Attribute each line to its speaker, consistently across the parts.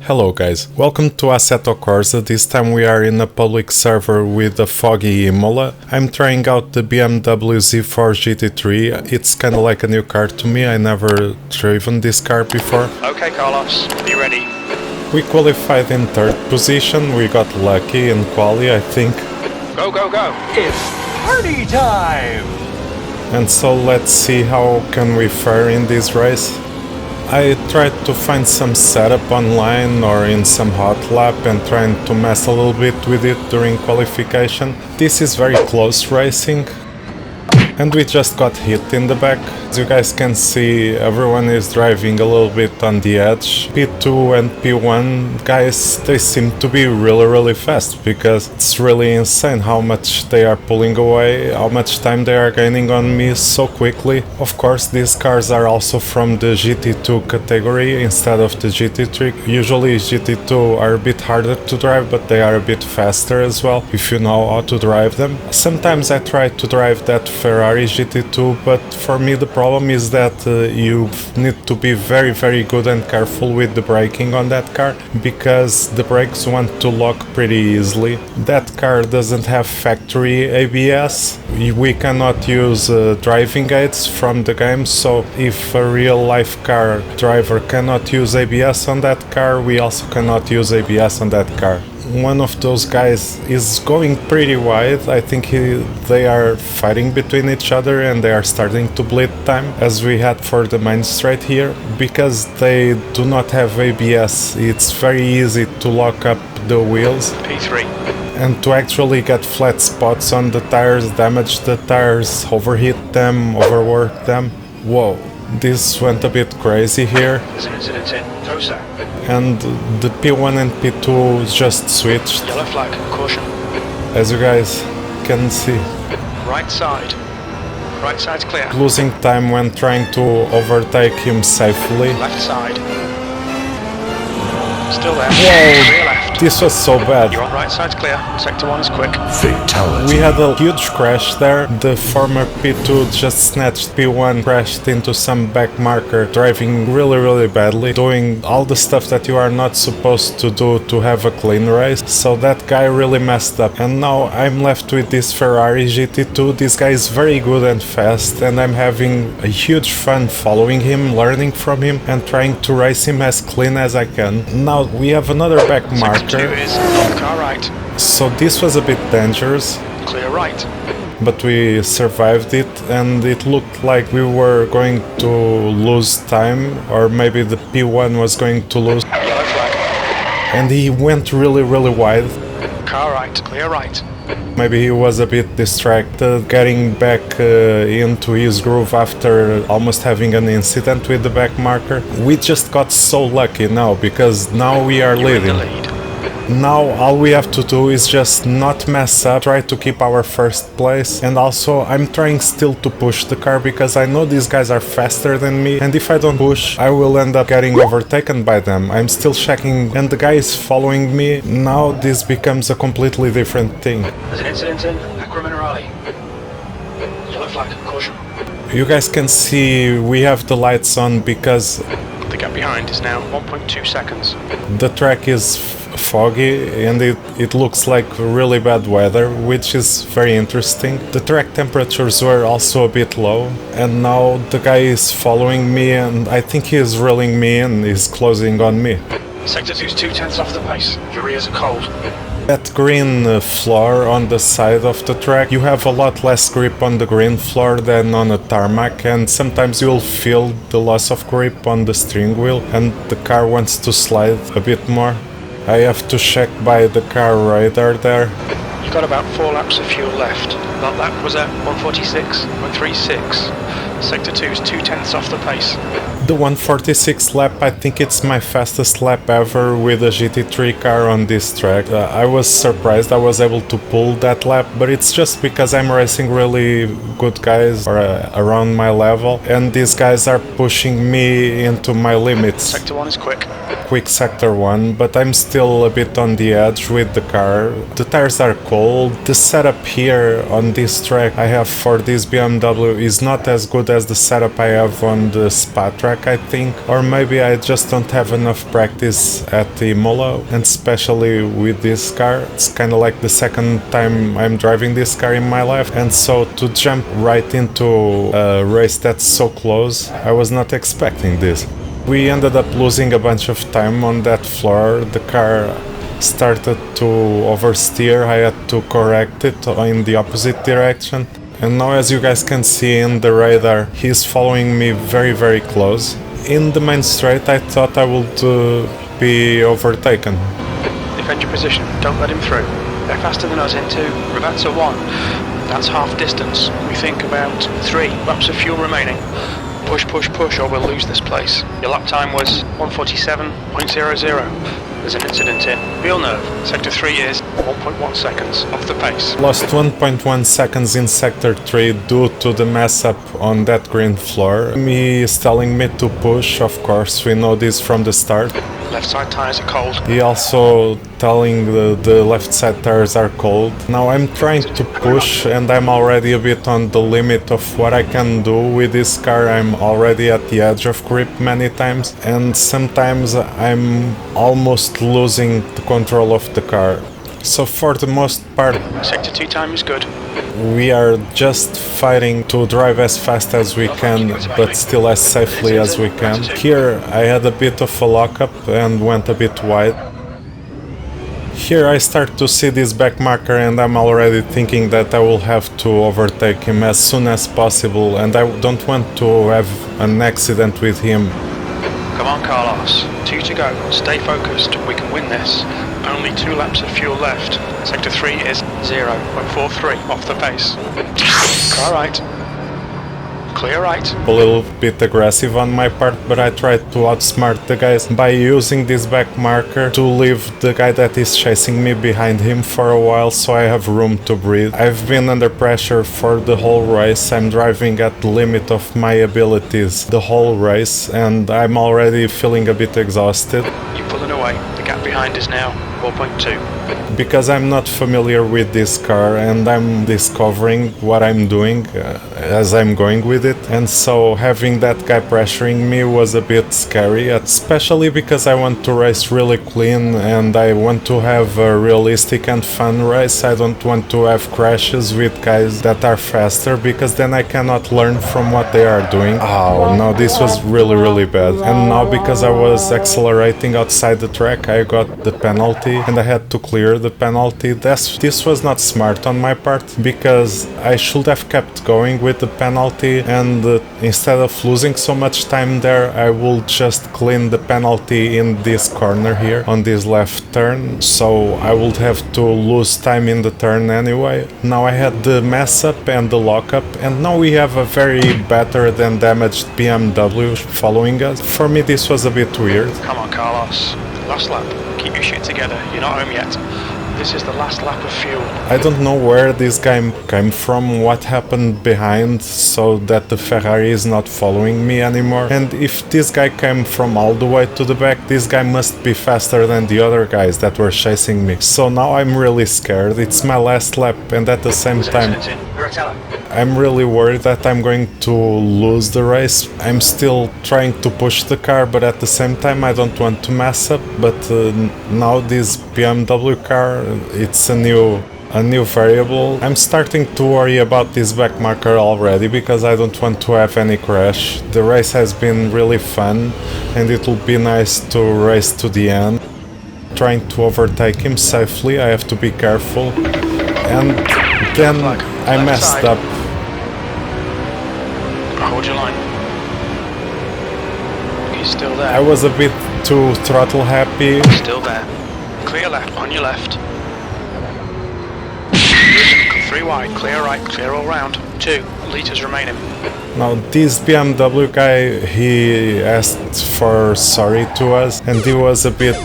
Speaker 1: Hello guys, welcome to Assetto Corsa. This time we are in a public server with the foggy Imola. I'm trying out the BMW Z4 GT3. It's kinda like a new car to me, I never driven this car before.
Speaker 2: Okay Carlos, be ready.
Speaker 1: We qualified in 3rd position, we got lucky in quali I think.
Speaker 2: Go, go, go!
Speaker 3: It's party time!
Speaker 1: And so let's see how can we fare in this race. I tried to find some setup online or in some hot lap and trying to mess a little bit with it during qualification. This is very close racing. And we just got hit in the back. As you guys can see, everyone is driving a little bit on the edge. P2 and P1 guys, they seem to be really fast, because it's really insane how much they are pulling away, how much time they are gaining on me so quickly. Of course, these cars are also from the GT2 category instead of the GT3. Usually GT2 are a bit harder to drive, but they are a bit faster as well, if you know how to drive them. Sometimes I try to drive that Ferrari GT2, but for me the problem is that you need to be very good and careful with the braking on that car, because the brakes want to lock pretty easily. That car doesn't have factory ABS. We cannot use driving aids from the game, so if a real life car driver cannot use ABS on that car, we also cannot use ABS on that car. One of those guys is going pretty wide. I think they are fighting between each other and they are starting to bleed time, as we had for the main straight here. Because they do not have ABS, it's very easy to lock up the wheels.
Speaker 2: P3.
Speaker 1: And to actually get flat spots on the tires, damage the tires, overheat them, overwork them. Whoa, this went a bit crazy here.
Speaker 2: There's an incident in Tosa.
Speaker 1: And the P1 and P2 just switched.
Speaker 2: Yellow flag, caution.
Speaker 1: As you guys can see.
Speaker 2: Right side. Right side's clear.
Speaker 1: Losing time when trying to overtake him safely.
Speaker 2: Left side. Still there.
Speaker 1: Whoa,
Speaker 2: Clear left.
Speaker 1: this was so bad.
Speaker 2: You're on right side's clear. Sector 1 is quick.
Speaker 3: Fatality.
Speaker 1: We had a huge crash there. The former P2 just snatched P1, crashed into some back marker, driving really badly, doing all the stuff that you are not supposed to do to have a clean race. So that guy really messed up. And now I'm left with this Ferrari GT2. This guy is very good and fast, and I'm having a huge fun following him, learning from him, and trying to race him as clean as I can. Now we have another back marker.
Speaker 2: Sector 2 is on car right.
Speaker 1: So this was a bit dangerous.
Speaker 2: Clear right.
Speaker 1: But we survived it, and it looked like we were going to lose time, or maybe the P1 was going to lose.
Speaker 2: Yellow flag.
Speaker 1: And he went really wide.
Speaker 2: Car right. Clear right.
Speaker 1: Maybe he was a bit distracted, getting back into his groove after almost having an incident with the back marker. We just got so lucky now, because now we are
Speaker 2: You're in the
Speaker 1: leading.
Speaker 2: lead.
Speaker 1: Now all we have to do is just not mess up, try to keep our first place, and also I'm trying still to push the car, because I know these guys are faster than me, and if I don't push I will end up getting overtaken by them. I'm still checking and the guy is following me. Now this becomes a completely different thing.
Speaker 2: There's an incident in Aqua Minerale. Yellow flag, caution.
Speaker 1: You guys can see we have the lights on because
Speaker 2: The gap behind is now 1.2 seconds.
Speaker 1: the track is foggy and it looks like really bad weather, which is very interesting. The track temperatures were also a bit low, and now the guy is following me and I think he is reeling me in, he's closing on me.
Speaker 2: Sector 2's 2/10 off the pace. Your rears are cold.
Speaker 1: That green floor on the side of the track, you have a lot less grip on the green floor than on a tarmac, and sometimes you'll feel the loss of grip on the steering wheel and the car wants to slide a bit more. I have to check by the car radar there.
Speaker 2: You've got about 4 laps of fuel left. That lap was at 146.36. Sector 2's 2/10 off the pace.
Speaker 1: The 146 lap, I think it's my fastest lap ever with a GT3 car on this track. I was surprised I was able to pull that lap, but it's just because I'm racing really good guys around my level, and these guys are pushing me into my limits.
Speaker 2: Sector 1 is quick.
Speaker 1: Quick sector 1, but I'm still a bit on the edge with the car. The tires are cold. The setup here on this track I have for this BMW is not as good as the setup I have on the Spa track, I think. Or maybe I just don't have enough practice at Imola, and especially with this car. It's kind of like the second time I'm driving this car in my life, and so to jump right into a race that's so close, I was not expecting this. We ended up losing a bunch of time on that floor. The car started to oversteer. I had to correct it in the opposite direction. And now, as you guys can see in the radar, he's following me very close. In the main straight, I thought I would be overtaken.
Speaker 2: Defend your position, don't let him through. They're faster than us in 2, that's a 1. That's half distance. We think about 3 laps of fuel remaining. Push or we'll lose this place. Your lap time was 1:47.00. There's an incident in Villeneuve. Sector 3 is 1.1 seconds off the pace.
Speaker 1: Lost 1.1 seconds in Sector 3 due to the mess up on that green floor. He is telling me to push, of course, we know this from the start.
Speaker 2: Left side tyres are cold.
Speaker 1: He also telling the left side tires are cold. Now I'm trying to push and I'm already a bit on the limit of what I can do with this car. I'm already at the edge of grip many times, and sometimes I'm almost losing the control of the car. So for the most part,
Speaker 2: Sector 2 time is good.
Speaker 1: we are just fighting to drive as fast as we can, but still as safely as we can. Here I had a bit of a lockup and went a bit wide. Here I start to see this back marker and I'm already thinking that I will have to overtake him as soon as possible, and I don't want to have an accident with him.
Speaker 2: Come on, Carlos. 2 to go. Stay focused. We can win this. Only 2 laps of fuel left. Sector 3 is 0.43 off the pace. Car right. Clear right.
Speaker 1: A little bit aggressive on my part, but I tried to outsmart the guys by using this back marker to leave the guy that is chasing me behind him for a while, so I have room to breathe. I've been under pressure for the whole race. I'm driving at the limit of my abilities the whole race, and I'm already feeling a bit exhausted.
Speaker 2: You're pulling away. The gap behind is now 4.2.
Speaker 1: Because I'm not familiar with this car and I'm discovering what I'm doing as I'm going with it, and so having that guy pressuring me was a bit scary, especially because I want to race really clean and I want to have a realistic and fun race. I don't want to have crashes with guys that are faster, because then I cannot learn from what they are doing. Oh no, this was really bad. And now because I was accelerating outside the track, I got the penalty and I had to clear the penalty. This was not smart on my part, because I should have kept going with the penalty, and instead of losing so much time there, I will just clean the penalty in this corner here on this left turn, so I would have to lose time in the turn anyway. Now I had the mess up and the lockup, and now we have a very better than damaged BMW following us. For me this was a bit weird.
Speaker 2: Come on, Carlos. Last lap. Keep your shit together. You're not home yet. This is the last lap of fuel.
Speaker 1: I don't know where this guy came from, what happened behind, so that the Ferrari is not following me anymore. And if this guy came from all the way to the back, this guy must be faster than the other guys that were chasing me. So now I'm really scared. It's my last lap, and at the same time I'm really worried that I'm going to lose the race. I'm still trying to push the car, but at the same time I don't want to mess up. But now this BMW car, it's a new variable. I'm starting to worry about this back marker already, because I don't want to have any crash. The race has been really fun and it will be nice to race to the end. Trying to overtake him safely, I have to be careful. And then I messed up.
Speaker 2: Hold your line. He's still there.
Speaker 1: I was a bit too throttle happy.
Speaker 2: Still there. Clear left, on your left. 3 wide, clear right, clear all round. 2 litres remaining.
Speaker 1: Now this BMW guy, he asked for sorry to us, and he was a bit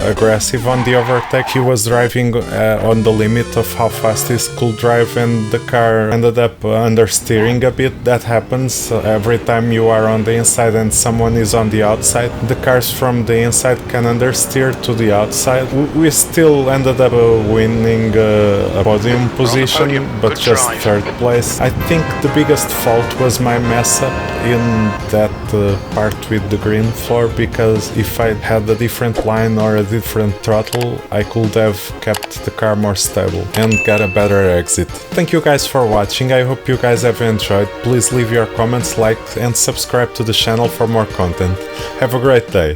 Speaker 1: aggressive on the overtake. He was driving on the limit of how fast he could drive, and the car ended up understeering a bit. That happens every time you are on the inside and someone is on the outside. The cars from the inside can understeer to the outside. We still ended up winning a podium position, but just third place. I think the biggest fault was my mess up in that part with the green floor, because if I had a different line or a different throttle, I could have kept the car more stable and get a better exit. Thank you guys for watching. I hope you guys have enjoyed. Please leave your comments, like and subscribe to the channel for more content. Have a great day.